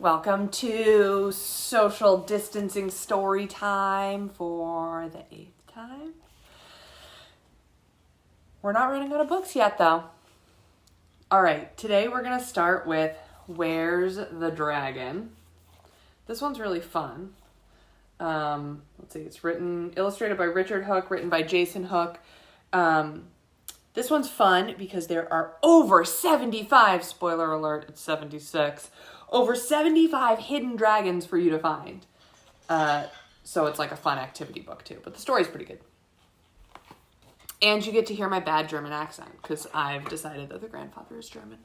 Welcome to social distancing story time for the 8th time. We're not running out of books yet, though. All right, today we're going to start with Where's the Dragon? This one's really fun. Let's see, it's illustrated by Richard Hook, written by Jason Hook. This one's fun because there are over 75, spoiler alert, it's 76, over 75 hidden dragons for you to find. So it's like a fun activity book too, but the story's pretty good. And you get to hear my bad German accent because I've decided that the grandfather is German.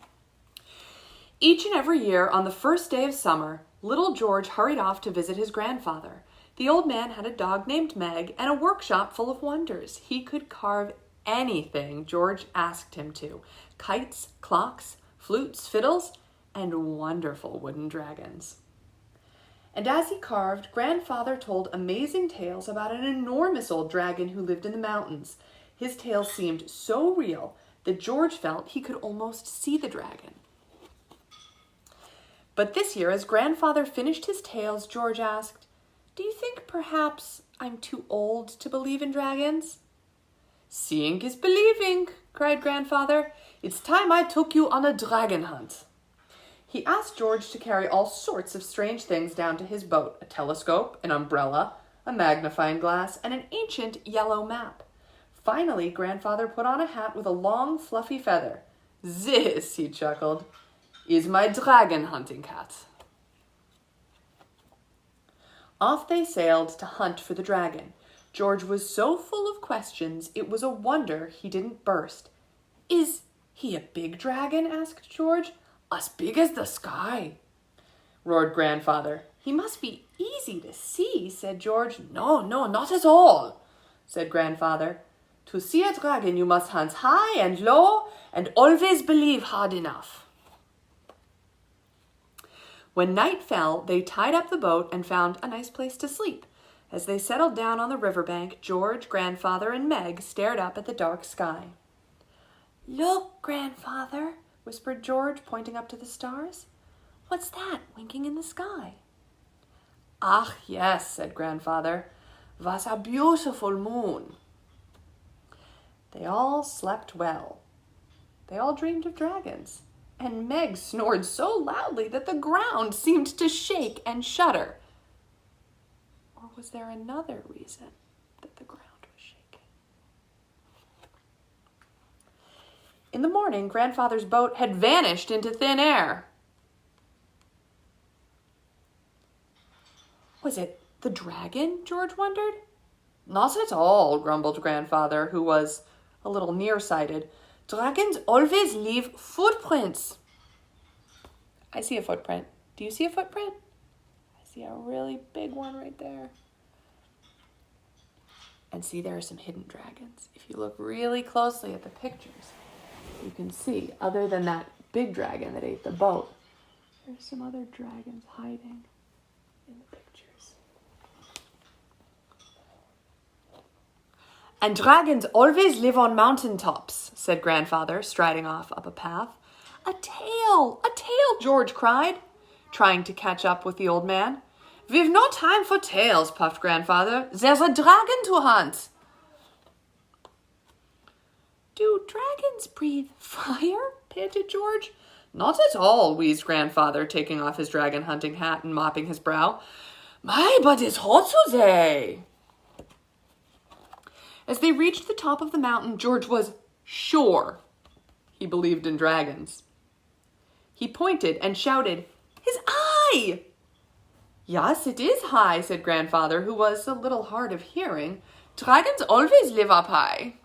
Each and every year on the first day of summer, little George hurried off to visit his grandfather. The old man had a dog named Meg and a workshop full of wonders. He could carve anything George asked him to. Kites, clocks, flutes, fiddles, and wonderful wooden dragons. And as he carved, Grandfather told amazing tales about an enormous old dragon who lived in the mountains. His tales seemed so real that George felt he could almost see the dragon. But this year, as Grandfather finished his tales, George asked, "Do you think perhaps I'm too old to believe in dragons?" "Seeing is believing," cried Grandfather. "It's time I took you on a dragon hunt." He asked George to carry all sorts of strange things down to his boat, a telescope, an umbrella, a magnifying glass, and an ancient yellow map. Finally, Grandfather put on a hat with a long, fluffy feather. "This," he chuckled, "is my dragon hunting hat." Off they sailed to hunt for the dragon. George was so full of questions, it was a wonder he didn't burst. "Is he a big dragon?" asked George. "As big as the sky," roared Grandfather. "He must be easy to see," said George. No, not at all," said Grandfather. "To see a dragon, you must hunt high and low and always believe hard enough." When night fell, they tied up the boat and found a nice place to sleep. As they settled down on the riverbank, George, Grandfather, and Meg stared up at the dark sky. "Look, Grandfather," whispered George, pointing up to the stars. "What's that winking in the sky?" "Ach, yes," said Grandfather. "Was a beautiful moon." They all slept well. They all dreamed of dragons. And Meg snored so loudly that the ground seemed to shake and shudder. Or was there another reason that the ground was shaking? In the morning, Grandfather's boat had vanished into thin air. Was it the dragon? George wondered. Not at all, grumbled Grandfather, who was a little nearsighted. Dragons always leave footprints. I see a footprint. Do you see a footprint? I see a really big one right there. And see, there are some hidden dragons. If you look really closely at the pictures, you can see, other than that big dragon that ate the boat, there's some other dragons hiding in the pictures. "And dragons always live on mountaintops," said Grandfather, striding off up a path. A tail, George cried, trying to catch up with the old man. "We've no time for tales," puffed Grandfather. "There's a dragon to hunt." "Do dragons breathe fire?" panted George. "Not at all," wheezed Grandfather, taking off his dragon hunting hat and mopping his brow. "My, but it's hot today." As they reached the top of the mountain, George was sure he believed in dragons. He pointed and shouted, "His eye!" "Yes, it is high," said Grandfather, who was a little hard of hearing. "Dragons always live up high."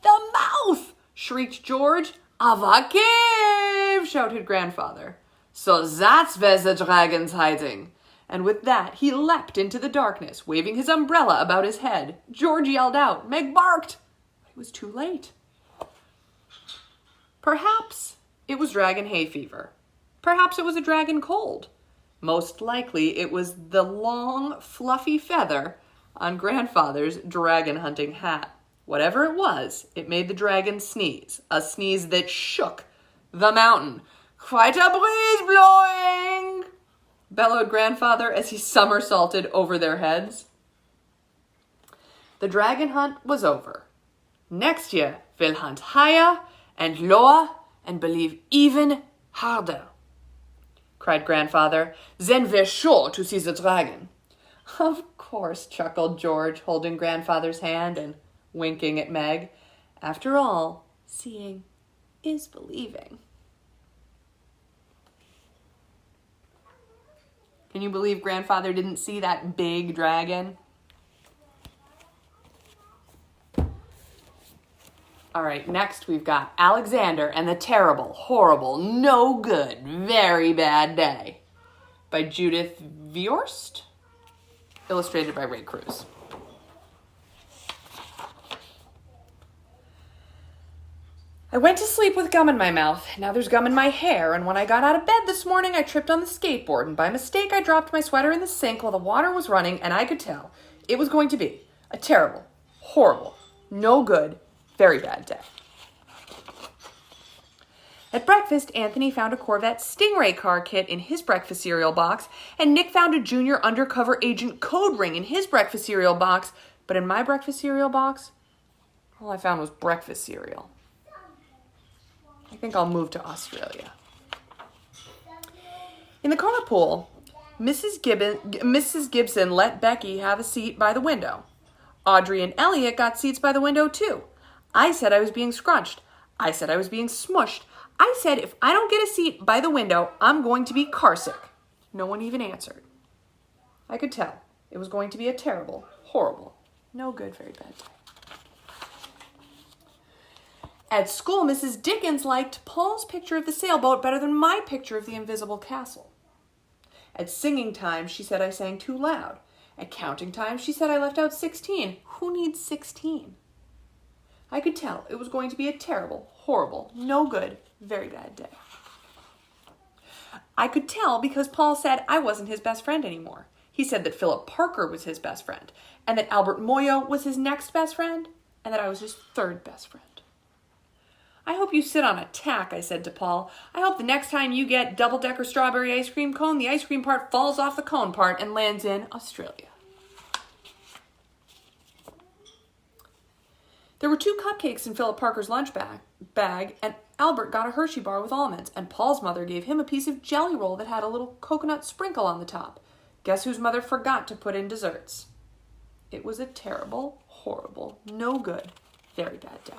"The mouth!" shrieked George. "Our cave!" shouted Grandfather. "So that's where the dragon's hiding." And with that, he leapt into the darkness, waving his umbrella about his head. George yelled out. Meg barked. It was too late. Perhaps it was dragon hay fever. Perhaps it was a dragon cold. Most likely it was the long, fluffy feather on Grandfather's dragon hunting hat. Whatever it was, it made the dragon sneeze, a sneeze that shook the mountain. "Quite a breeze blowing," bellowed Grandfather as he somersaulted over their heads. The dragon hunt was over. Next year, we'll hunt higher and lower and believe even harder, cried Grandfather. Then we're sure to see the dragon. Of course, chuckled George, holding Grandfather's hand and winking at Meg. After all, seeing is believing. Can you believe Grandfather didn't see that big dragon? All right, next we've got Alexander and the Terrible, Horrible, No Good, Very Bad Day by Judith Viorst, illustrated by Ray Cruz. I went to sleep with gum in my mouth. Now there's gum in my hair, and when I got out of bed this morning, I tripped on the skateboard, and by mistake, I dropped my sweater in the sink while the water was running, and I could tell it was going to be a terrible, horrible, no good, very bad day. At breakfast, Anthony found a Corvette Stingray car kit in his breakfast cereal box, and Nick found a junior undercover agent code ring in his breakfast cereal box, but in my breakfast cereal box, all I found was breakfast cereal. I think I'll move to Australia. In the carpool, Mrs. Gibson let Becky have a seat by the window. Audrey and Elliot got seats by the window too. I said I was being scrunched. I said I was being smushed. I said if I don't get a seat by the window, I'm going to be carsick. No one even answered. I could tell it was going to be a terrible, horrible, no good, very bad day. At school, Mrs. Dickens liked Paul's picture of the sailboat better than my picture of the invisible castle. At singing time, she said I sang too loud. At counting time, she said I left out 16. Who needs 16? I could tell it was going to be a terrible, horrible, no good, very bad day. I could tell because Paul said I wasn't his best friend anymore. He said that Philip Parker was his best friend, and that Albert Moyo was his next best friend, and that I was his third best friend. I hope you sit on a tack, I said to Paul. I hope the next time you get double-decker strawberry ice cream cone, the ice cream part falls off the cone part and lands in Australia. There were 2 cupcakes in Philip Parker's lunch bag, and Albert got a Hershey bar with almonds, and Paul's mother gave him a piece of jelly roll that had a little coconut sprinkle on the top. Guess whose mother forgot to put in desserts? It was a terrible, horrible, no good, very bad day.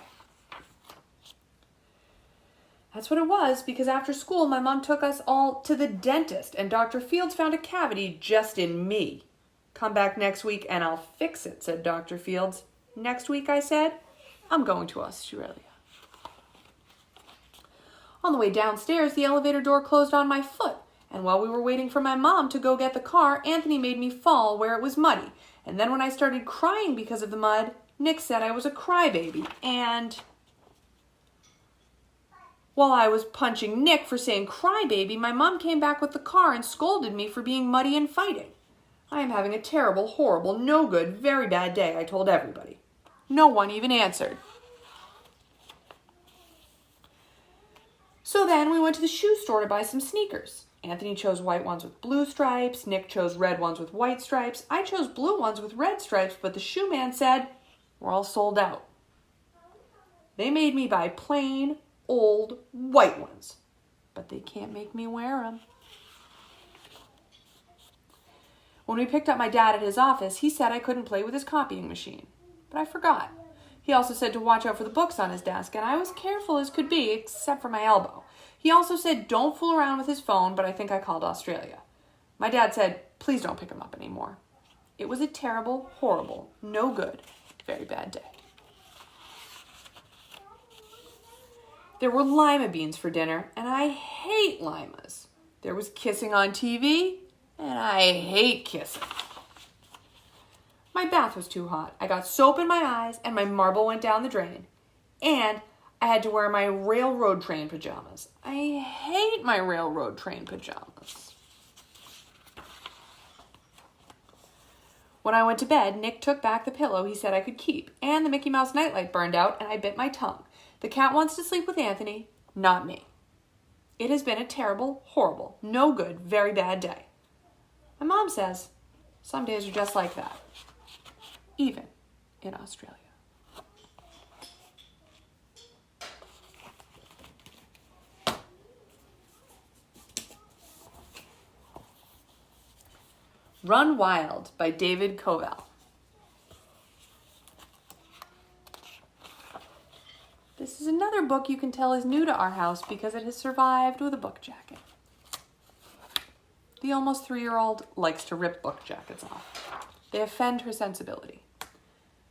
That's what it was, because after school, my mom took us all to the dentist, and Dr. Fields found a cavity just in me. Come back next week and I'll fix it, said Dr. Fields. Next week, I said, I'm going to Australia. On the way downstairs, the elevator door closed on my foot, and while we were waiting for my mom to go get the car, Anthony made me fall where it was muddy. And then when I started crying because of the mud, Nick said I was a crybaby, and while I was punching Nick for saying crybaby, my mom came back with the car and scolded me for being muddy and fighting. I am having a terrible, horrible, no good, very bad day, I told everybody. No one even answered. So then we went to the shoe store to buy some sneakers. Anthony chose white ones with blue stripes. Nick chose red ones with white stripes. I chose blue ones with red stripes, but the shoe man said, we're all sold out. They made me buy plain, old, white ones, but they can't make me wear them. When we picked up my dad at his office, he said I couldn't play with his copying machine, but I forgot. He also said to watch out for the books on his desk, and I was careful as could be, except for my elbow. He also said don't fool around with his phone, but I think I called Australia. My dad said, please don't pick him up anymore. It was a terrible, horrible, no good, very bad day. There were lima beans for dinner, and I hate limas. There was kissing on TV, and I hate kissing. My bath was too hot. I got soap in my eyes, and my marble went down the drain. And I had to wear my railroad train pajamas. I hate my railroad train pajamas. When I went to bed, Nick took back the pillow he said I could keep, and the Mickey Mouse nightlight burned out, and I bit my tongue. The cat wants to sleep with Anthony, not me. It has been a terrible, horrible, no good, very bad day. My mom says some days are just like that, even in Australia. Run Wild by David Covell. This is another book you can tell is new to our house because it has survived with a book jacket. The almost 3-year-old likes to rip book jackets off. They offend her sensibility.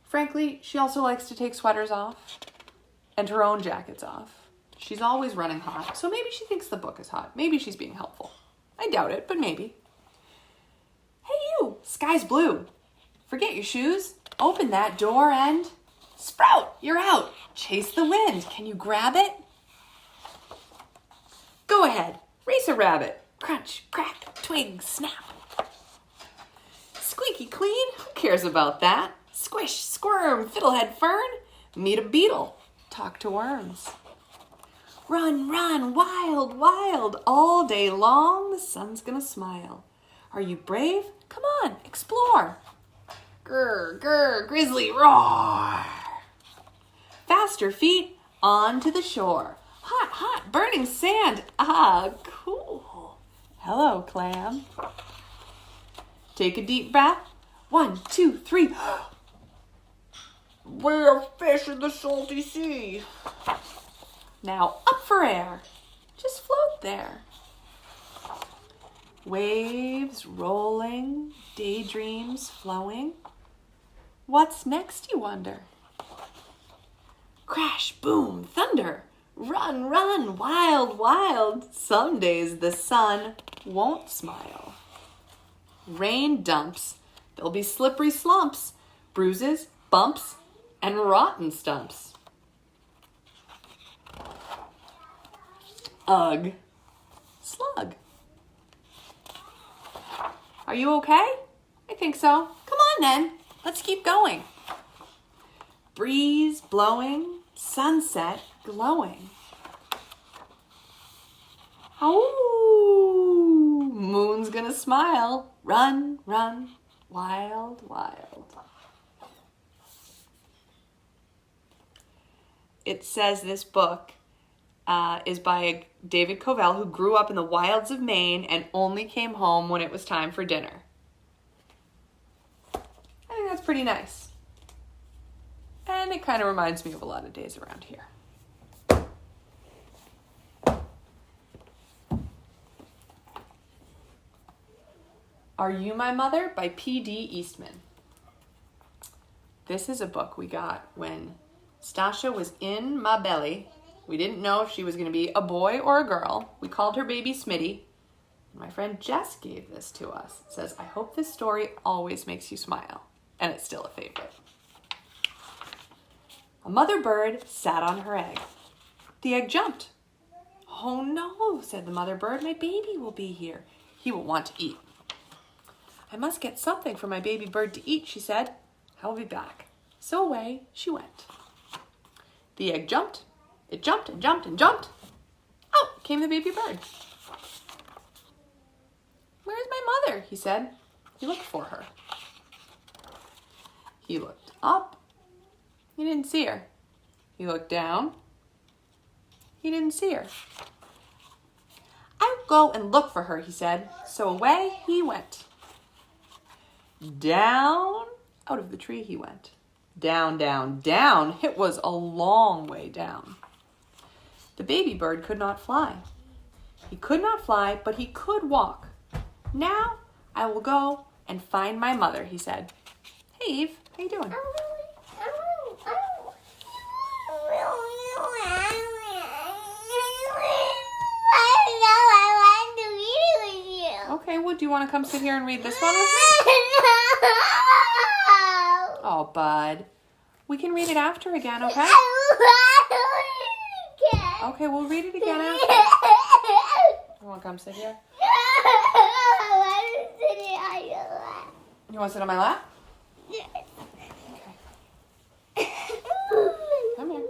Frankly, she also likes to take sweaters off and her own jackets off. She's always running hot, so maybe she thinks the book is hot. Maybe she's being helpful. I doubt it, but maybe. Hey you, sky's blue. Forget your shoes. Open that door and... Sprout, you're out. Chase the wind. Can you grab it? Go ahead, race a rabbit. Crunch, crack, twig, snap. Squeaky clean, who cares about that? Squish, squirm, fiddlehead fern. Meet a beetle, talk to worms. Run, run, wild, wild, all day long, the sun's gonna smile. Are you brave? Come on, explore. Grr, grr, grizzly, roar. Faster feet, on to the shore. Hot, hot, burning sand. Ah, cool. Hello, clam. Take a deep breath. 1, 2, 3. We're fish in the salty sea. Now up for air. Just float there. Waves rolling, daydreams flowing. What's next, you wonder? Crash, boom, thunder. Run, run, wild, wild. Some days the sun won't smile. Rain dumps. There'll be slippery slumps, bruises, bumps, and rotten stumps. Ugh. Slug. Are you okay? I think so. Come on then. Let's keep going. Breeze blowing, sunset glowing. Oh, moon's gonna smile. Run, run, wild, wild. It says this book is by David Covell, who grew up in the wilds of Maine and only came home when it was time for dinner. I think that's pretty nice. And it kind of reminds me of a lot of days around here. Are You My Mother by P.D. Eastman. This is a book we got when Stasha was in my belly. We didn't know if she was going to be a boy or a girl. We called her baby Smitty. My friend Jess gave this to us. It says, I hope this story always makes you smile. And it's still a favorite. A mother bird sat on her egg. The egg jumped. Oh no, said the mother bird, my baby will be here. He will want to eat. I must get something for my baby bird to eat, she said. I'll be back. So away she went. The egg jumped. It jumped and jumped and jumped. Out came the baby bird. Where's my mother? He said. He looked for her. He looked up. He didn't see her. He looked down. He didn't see her. I'll go and look for her, he said. So away he went. Down out of the tree he went. Down, down, down. It was a long way down. The baby bird could not fly. He could not fly, but he could walk. Now I will go and find my mother, he said. Hey, Eve, how you doing? Okay, well, do you want to come sit here and read this one with me? Oh, bud. We can read it after again, okay? Okay, we'll read it again after. You want to come sit here? You want to sit on my lap? Okay. Come here.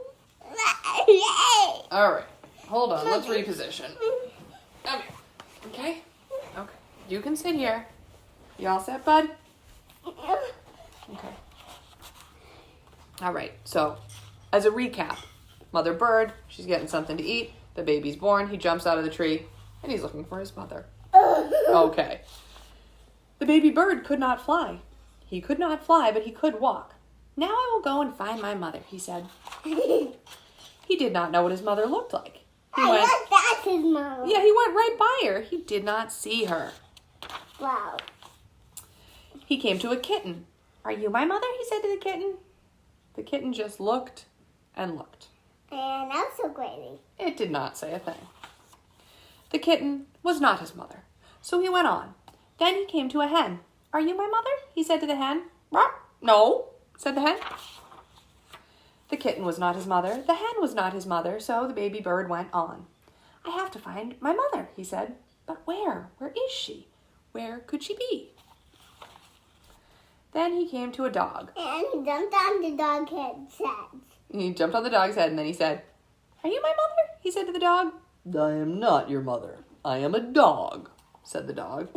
All right. Hold on. Let's reposition. Come here. Okay? Okay. You can sit here. You all set, bud? Okay. All right, so as a recap, mother bird, she's getting something to eat. The baby's born. He jumps out of the tree, and he's looking for his mother. Okay. The baby bird could not fly. He could not fly, but he could walk. Now I will go and find my mother, he said. He did not know what his mother looked like. That's his mom. Yeah, he went right by her. He did not see her. Wow. He came to a kitten. Are you my mother? He said to the kitten. The kitten just looked and looked. And that's so crazy. It did not say a thing. The kitten was not his mother, so he went on. Then he came to a hen. Are you my mother? He said to the hen. No, said the hen. The kitten was not his mother. The hen was not his mother, so the baby bird went on. I have to find my mother, he said. But where? Where is she? Where could she be? Then he came to a dog. And he jumped on the dog's head. He jumped on the dog's head and then he said, Are you my mother? He said to the dog. I am not your mother. I am a dog, said the dog.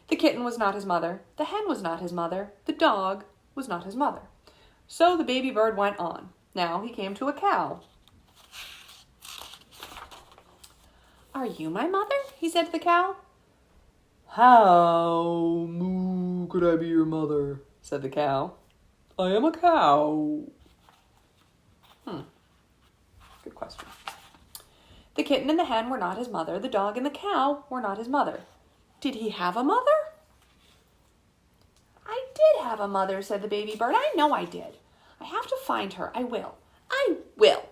The kitten was not his mother. The hen was not his mother. The dog was not his mother. So the baby bird went on. Now he came to a cow. Are you my mother? He said to the cow. How, moo, could I be your mother? Said the cow. I am a cow. Good question. The kitten and the hen were not his mother. The dog and the cow were not his mother. Did he have a mother? I did have a mother, said the baby bird. I know I did. I have to find her. I will. I will.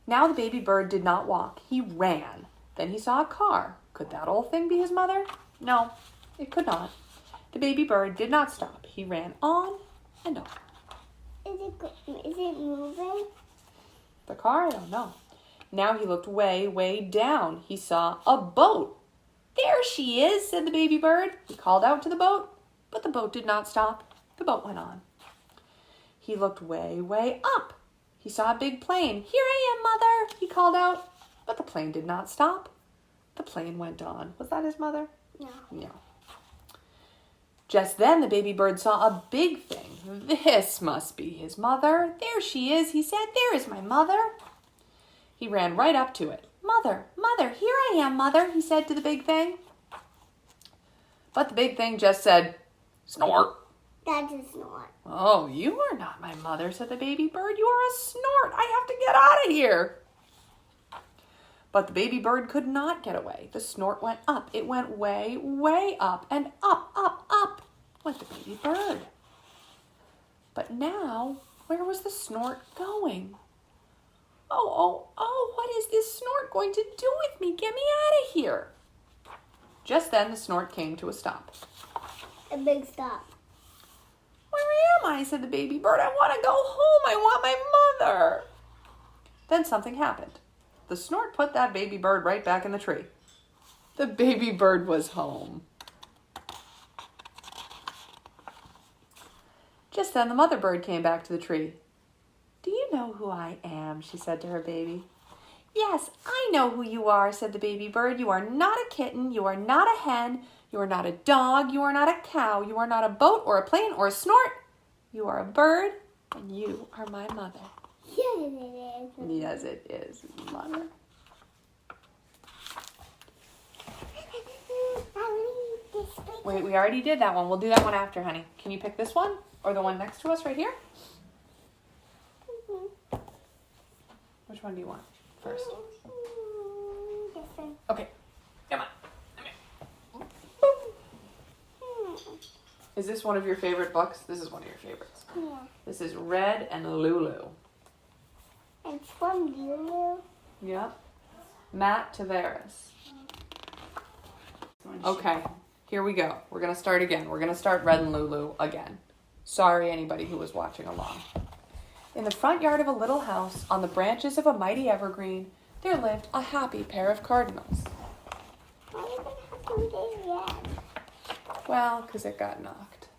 Now the baby bird did not walk. He ran. Then he saw a car. Could that old thing be his mother? No, it could not. The baby bird did not stop. He ran on and on. Is it moving? The car? I don't know. Now he looked way, way down. He saw a boat. There she is, said the baby bird. He called out to the boat, but the boat did not stop. The boat went on. He looked way, way up. He saw a big plane. Here I am, mother, he called out, but the plane did not stop. The plane went on. Was that his mother? No. No. Just then the baby bird saw a big thing. This must be his mother. There she is, he said. There is my mother. He ran right up to it. Mother, mother, here I am, mother, he said to the big thing. But the big thing just said, snort. That's a snort. Oh, you are not my mother, said the baby bird. You are a snort. I have to get out of here. But the baby bird could not get away. The snort went up. It went way, way up, and up, up, up went the baby bird. But now, where was the snort going? Oh, what is this snort going to do with me? Get me out of here. Just then, the snort came to a stop. A big stop. Where am I? Said the baby bird. I want to go home. I want my mother. Then something happened. The snort put that baby bird right back in the tree. The baby bird was home. Just then the mother bird came back to the tree. Do you know who I am? She said to her baby. Yes, I know who you are, said the baby bird. You are not a kitten. You are not a hen. You are not a dog. You are not a cow. You are not a boat or a plane or a snort. You are a bird, and you are my mother. Yes, it is. Yes, it is, mother. Wait, we already did that one. We'll do that one after, honey. Can you pick this one or the one next to us right here? Which one do you want first? This one. Okay, come on. Come here. Is this one of your favorite books? This is one of your favorites. Yeah. This is Red and Lulu. It's from Lulu. Yep. Matt Tavares. Okay, here we go. We're going to start again. We're going to start Red and Lulu again. Sorry, anybody who was watching along. In the front yard of a little house, on the branches of a mighty evergreen, there lived a happy pair of cardinals. Why are you going to have to do that? Well, because it got knocked.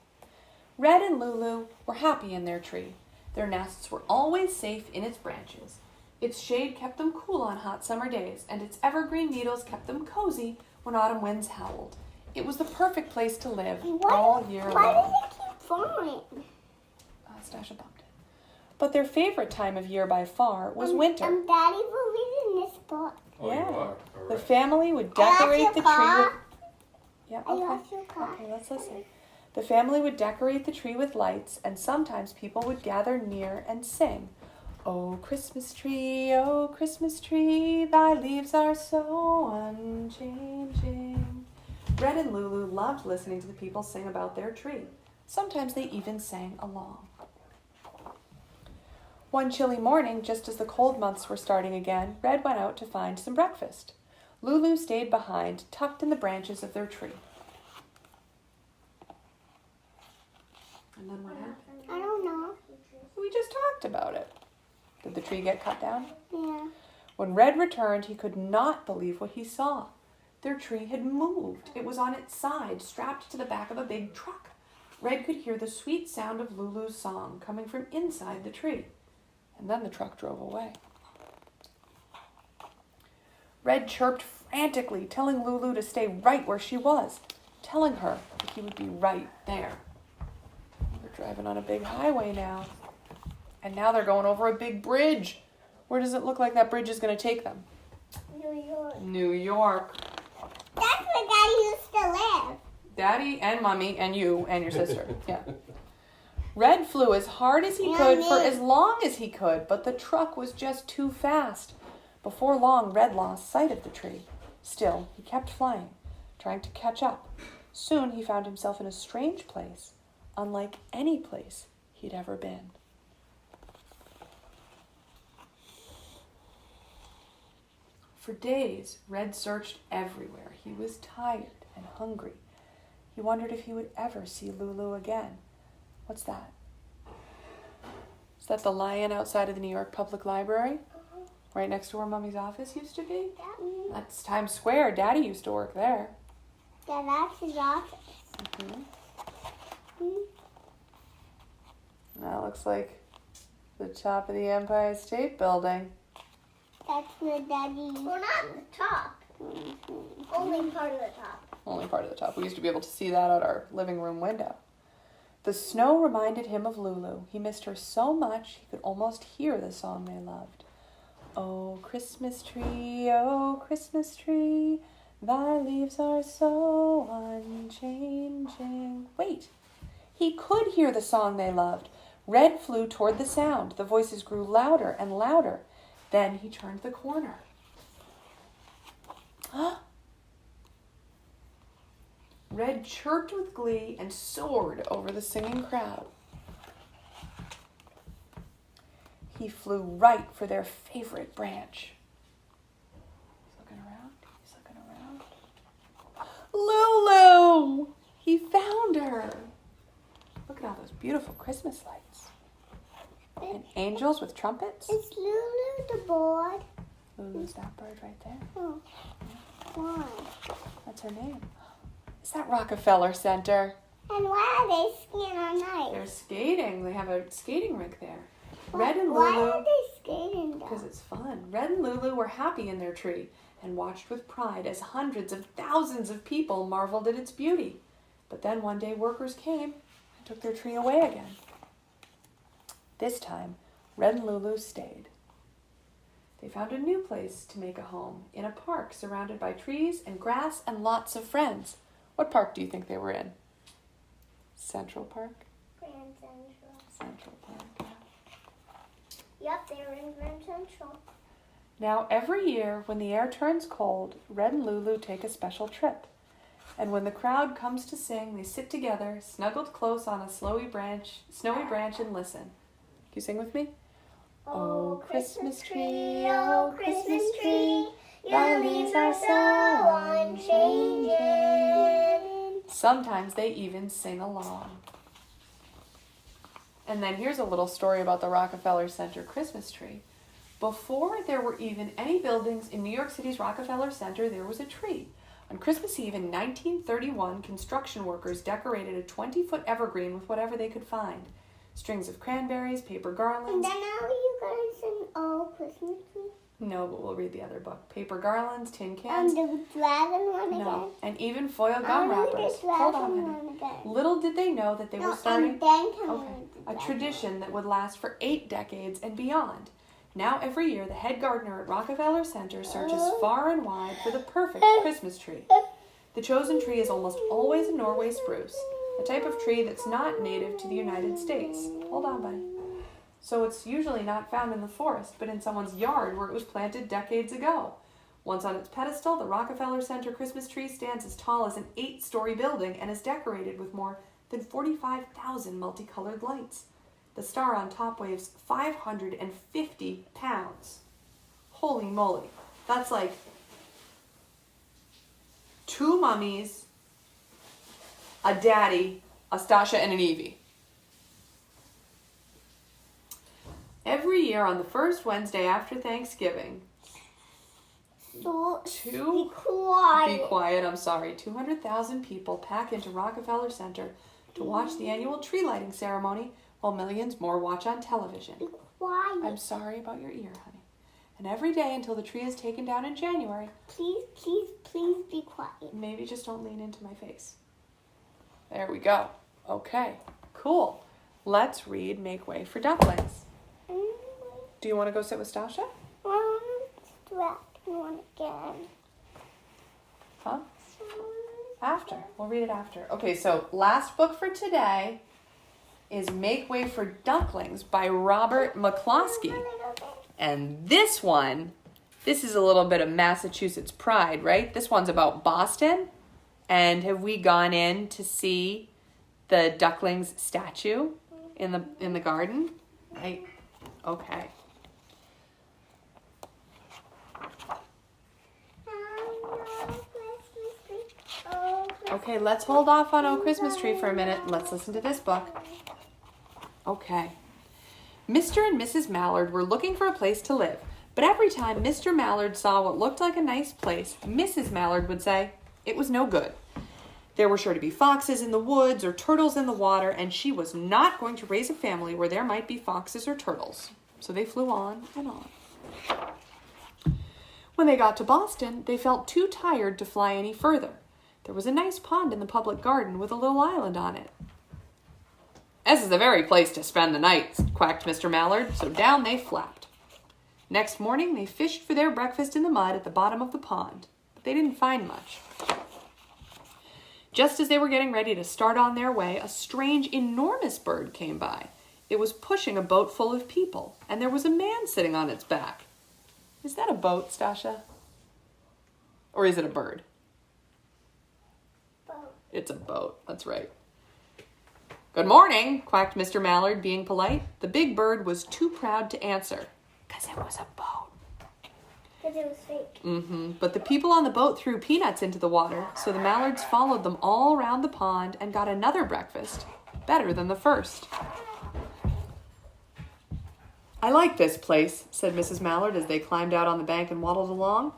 Red and Lulu were happy in their tree. Their nests were always safe in its branches. Its shade kept them cool on hot summer days, and its evergreen needles kept them cozy when autumn winds howled. It was the perfect place to live all year long. Why does it keep falling? Stasha bumped it. But their favorite time of year by far was winter. Daddy will read in this book. Oh, Yeah. you are? All The right. family would decorate the tree with... Yeah, I okay. lost your car. Okay, let's listen. The family would decorate the tree with lights, and sometimes people would gather near and sing, "Oh, Christmas tree, thy leaves are so unchanging." Red and Lulu loved listening to the people sing about their tree. Sometimes they even sang along. One chilly morning, just as the cold months were starting again, Red went out to find some breakfast. Lulu stayed behind, tucked in the branches of their tree. And then what happened? I don't know. We just talked about it. Did the tree get cut down? Yeah. When Red returned, he could not believe what he saw. Their tree had moved. It was on its side, strapped to the back of a big truck. Red could hear the sweet sound of Lulu's song coming from inside the tree. And then the truck drove away. Red chirped frantically, telling Lulu to stay right where she was, telling her that he would be right there. They're driving on a big highway now. And now they're going over a big bridge. Where does it look like that bridge is going to take them? New York. New York. That's where Daddy used to live. Daddy and Mommy and you and your sister. Yeah. Red flew as hard as he could for as long as he could, but the truck was just too fast. Before long, Red lost sight of the tree. Still, he kept flying, trying to catch up. Soon he found himself in a strange place, unlike any place he'd ever been. For days, Red searched everywhere. He was tired and hungry. He wondered if he would ever see Lulu again. What's that? Is that the lion outside of the New York Public Library? Right next to where Mommy's office used to be? That's Times Square. Daddy used to work there. Yeah, that's his office. That looks like the top of the Empire State Building. That's where Daddy. Well, not the top. Only part of the top. Only part of the top. We used to be able to see that out our living room window. The snow reminded him of Lulu. He missed her so much he could almost hear the song they loved. Oh, Christmas tree, thy leaves are so unchanging. Wait, he could hear the song they loved. Red flew toward the sound. The voices grew louder and louder. Then he turned the corner. Red chirped with glee and soared over the singing crowd. He flew right for their favorite branch. He's looking around. Lulu! He found her. Look at all those beautiful Christmas lights. And angels with trumpets. Is Lulu the board? Lulu's that bird right there. Oh. Why? That's her name. Is that Rockefeller Center? And why are they skiing all night? They're skating. They have a skating rink there. Red and Why Lulu, are they skating because though? it's fun. Red and Lulu were happy in their tree and watched with pride as hundreds of thousands of people marveled at its beauty. But then one day workers came and took their tree away again. This time, Red and Lulu stayed. They found a new place to make a home, in a park surrounded by trees and grass and lots of friends. What park do you think they were in? Central Park? Grand Central. Central Park, yeah. Yep, they were in Grand Central. Now, every year, when the air turns cold, Red and Lulu take a special trip. And when the crowd comes to sing, they sit together, snuggled close on a snowy branch, and listen. Can you sing with me? Oh, Christmas tree, your leaves are so unchanging. Sometimes they even sing along. And then here's a little story about the Rockefeller Center Christmas tree. Before there were even any buildings in New York City's Rockefeller Center, there was a tree. On Christmas Eve in 1931, construction workers decorated a 20-foot evergreen with whatever they could find. Strings of cranberries, paper And garlands. then now you guys sing Oh, Christmas tree? No, but we'll read the other book. Paper garlands, tin cans. And the dragon one again. No, and even foil gum wrappers. Hold on, honey. Little did they know that they were starting a tradition that would last for 8 decades and beyond. Now every year, the head gardener at Rockefeller Center searches far and wide for the perfect Christmas tree. The chosen tree is almost always a Norway spruce, a type of tree that's not native to the United States. Hold on, buddy. So it's usually not found in the forest, but in someone's yard where it was planted decades ago. Once on its pedestal, the Rockefeller Center Christmas tree stands as tall as an 8-story building and is decorated with more than 45,000 multicolored lights. The star on top weighs 550 pounds. Holy moly. That's like 2 mummies, a daddy, a Stasha, and an Evie. Every year on the first Wednesday after Thanksgiving, Be quiet. I'm sorry. 200,000 people pack into Rockefeller Center to watch the annual tree lighting ceremony, while millions more watch on television. Be quiet. I'm sorry about your ear, honey. And every day until the tree is taken down in January. Please be quiet. Maybe just don't lean into my face. There we go. Okay, cool. Let's read Make Way for Ducklings. Do you want to go sit with Stasha? One again. Huh? After. We'll read it after. Okay, so last book for today is Make Way for Ducklings by Robert McCloskey. And this is a little bit of Massachusetts pride, right? This one's about Boston. And have we gone in to see the Ducklings statue in the garden? Right? Okay. Okay, let's hold off on Oh Christmas Tree for a minute. Let's listen to this book. Okay. Mr. and Mrs. Mallard were looking for a place to live, but every time Mr. Mallard saw what looked like a nice place, Mrs. Mallard would say it was no good. There were sure to be foxes in the woods or turtles in the water, and she was not going to raise a family where there might be foxes or turtles. So they flew on and on. When they got to Boston, they felt too tired to fly any further. There was a nice pond in the public garden with a little island on it. This is the very place to spend the night, quacked Mr. Mallard, so down they flapped. Next morning, they fished for their breakfast in the mud at the bottom of the pond, but they didn't find much. Just as they were getting ready to start on their way, a strange, enormous bird came by. It was pushing a boat full of people, and there was a man sitting on its back. Is that a boat, Stasha? Or is it a bird? Boat. It's a boat, that's right. Good morning, quacked Mr. Mallard, being polite. The big bird was too proud to answer, 'cause it was a boat. Because it was fake. But the people on the boat threw peanuts into the water, so the Mallards followed them all around the pond and got another breakfast, better than the first. I like this place, said Mrs. Mallard as they climbed out on the bank and waddled along.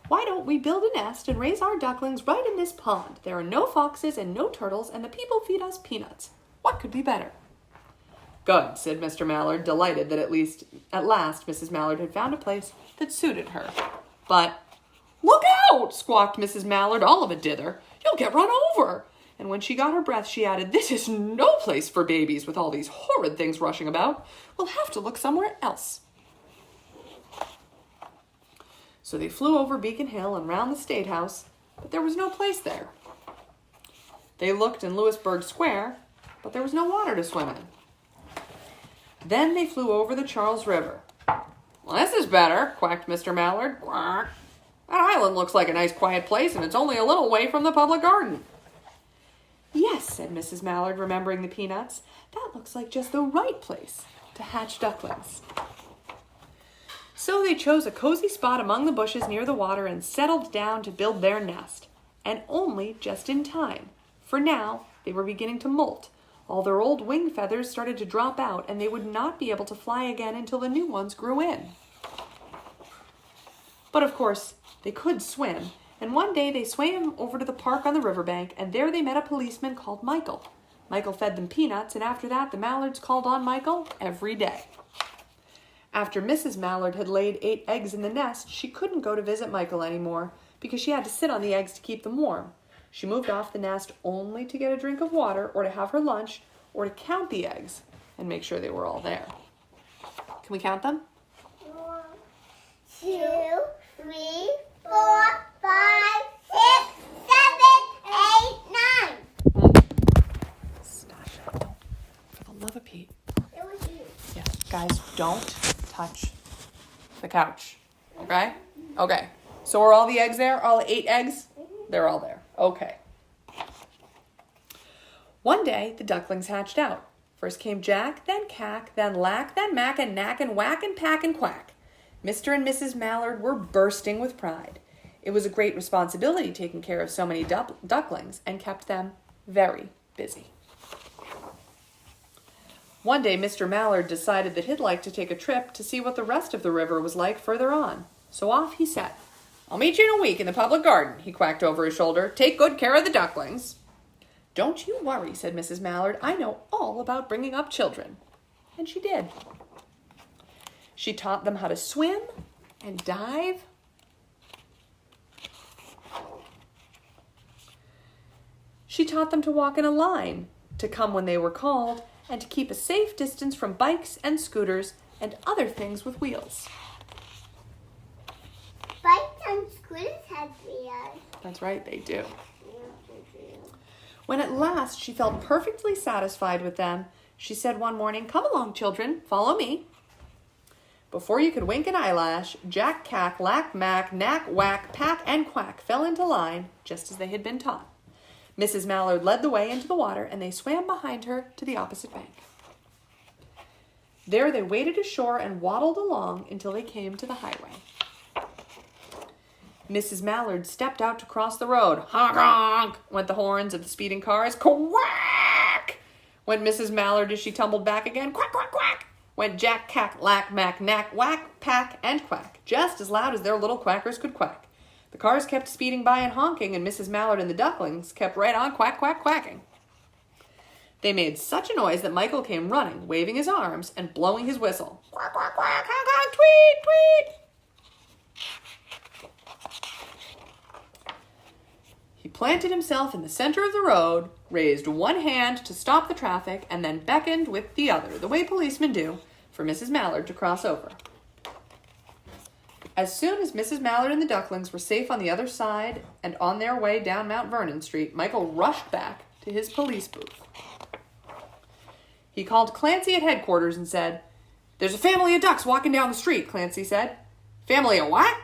Why don't we build a nest and raise our ducklings right in this pond? There are no foxes and no turtles, and the people feed us peanuts. What could be better? Good, said Mr. Mallard, delighted that at last Mrs. Mallard had found a place that suited her. But, look out, squawked Mrs. Mallard, all of a dither. You'll get run over. And when she got her breath, she added, this is no place for babies with all these horrid things rushing about. We'll have to look somewhere else. So they flew over Beacon Hill and round the State House, but there was no place there. They looked in Louisburg Square, but there was no water to swim in. Then they flew over the Charles River. Well, this is better, quacked Mr. Mallard. Quack. That island looks like a nice quiet place, and it's only a little way from the public garden. Yes, said Mrs. Mallard, remembering the peanuts. That looks like just the right place to hatch ducklings. So they chose a cozy spot among the bushes near the water and settled down to build their nest. And only just in time, for now they were beginning to molt. All their old wing feathers started to drop out, and they would not be able to fly again until the new ones grew in. But of course, they could swim, and one day they swam over to the park on the riverbank, and there they met a policeman called Michael. Michael fed them peanuts, and after that the Mallards called on Michael every day. After Mrs. Mallard had laid 8 eggs in the nest, she couldn't go to visit Michael anymore because she had to sit on the eggs to keep them warm. She moved off the nest only to get a drink of water or to have her lunch or to count the eggs and make sure they were all there. Can we count them? 1, 2, 3, 4, 5, 6, 7, 8, 9. Stop it. Don't. For the love of Pete. It was you. Yeah, guys, don't touch the couch. Okay? Okay. So are all the eggs there? All 8 eggs? They're all there. Okay. One day, the ducklings hatched out. First came Jack, then Cack, then Lack, then Mack and Knack and Whack and Pack and Quack. Mr. and Mrs. Mallard were bursting with pride. It was a great responsibility taking care of so many ducklings and kept them very busy. One day, Mr. Mallard decided that he'd like to take a trip to see what the rest of the river was like further on. So off he set. "I'll meet you in a week in the public garden," he quacked over his shoulder. "Take good care of the ducklings." "Don't you worry," said Mrs. Mallard. "I know all about bringing up children." And she did. She taught them how to swim and dive. She taught them to walk in a line, to come when they were called, and to keep a safe distance from bikes and scooters and other things with wheels. Bikes and scooters have wheels. That's right, they do. When at last she felt perfectly satisfied with them, she said one morning, "Come along, children, follow me." Before you could wink an eyelash, Jack, Cack, Lack, Mack, Knack, Whack, Pack, and Quack fell into line, just as they had been taught. Mrs. Mallard led the way into the water, and they swam behind her to the opposite bank. There they waded ashore and waddled along until they came to the highway. Mrs. Mallard stepped out to cross the road. Honk, honk, went the horns of the speeding cars. Quack, went Mrs. Mallard as she tumbled back again. Quack, quack, quack, went Jack, Cack, Lack, Mack, Knack, Whack, Pack, and Quack, just as loud as their little quackers could quack. The cars kept speeding by and honking, and Mrs. Mallard and the ducklings kept right on quack, quack, quacking. They made such a noise that Michael came running, waving his arms and blowing his whistle. Quack, quack, quack, honk, honk, tweet, tweet. He planted himself in the center of the road, raised one hand to stop the traffic, and then beckoned with the other, the way policemen do, for Mrs. Mallard to cross over. As soon as Mrs. Mallard and the ducklings were safe on the other side and on their way down Mount Vernon Street, Michael rushed back to his police booth. He called Clancy at headquarters and said, "There's a family of ducks walking down the street," Clancy said. "Family of what?"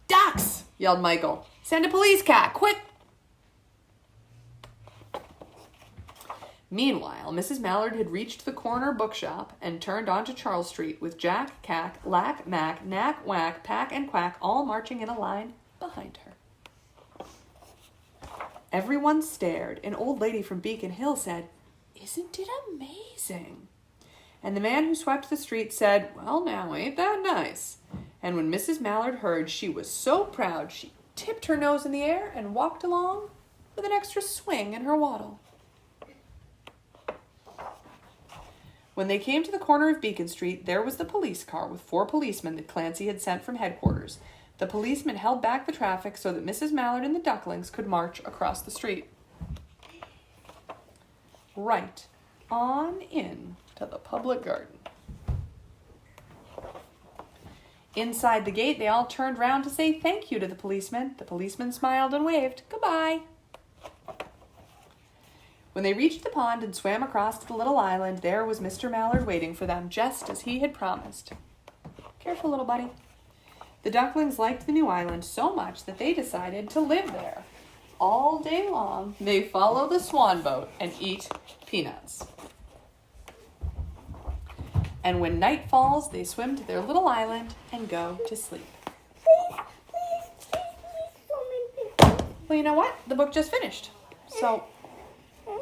"Ducks," yelled Michael. "Send a police cat, quick." Meanwhile, Mrs. Mallard had reached the corner bookshop and turned onto Charles Street with Jack, Cack, Lack, Mack, Knack, Whack, Pack, and Quack all marching in a line behind her. Everyone stared. An old lady from Beacon Hill said, "Isn't it amazing?" And the man who swept the street said, "Well, now, ain't that nice?" And when Mrs. Mallard heard, she was so proud she tipped her nose in the air and walked along with an extra swing in her waddle. When they came to the corner of Beacon Street, there was the police car with 4 policemen that Clancy had sent from headquarters. The policemen held back the traffic so that Mrs. Mallard and the ducklings could march across the street. Right on in to the public garden. Inside the gate, they all turned round to say thank you to the policeman. The policeman smiled and waved goodbye. When they reached the pond and swam across to the little island, there was Mr. Mallard waiting for them, just as he had promised. Careful, little buddy. The ducklings liked the new island so much that they decided to live there. All day long, they follow the swan boat and eat peanuts. And when night falls, they swim to their little island and go to sleep. Well, you know what? The book just finished. So,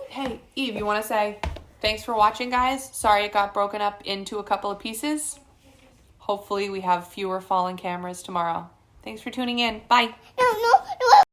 hey, Eve, you want to say thanks for watching, guys? Sorry it got broken up into a couple of pieces. Hopefully we have fewer fallen cameras tomorrow. Thanks for tuning in. Bye. No.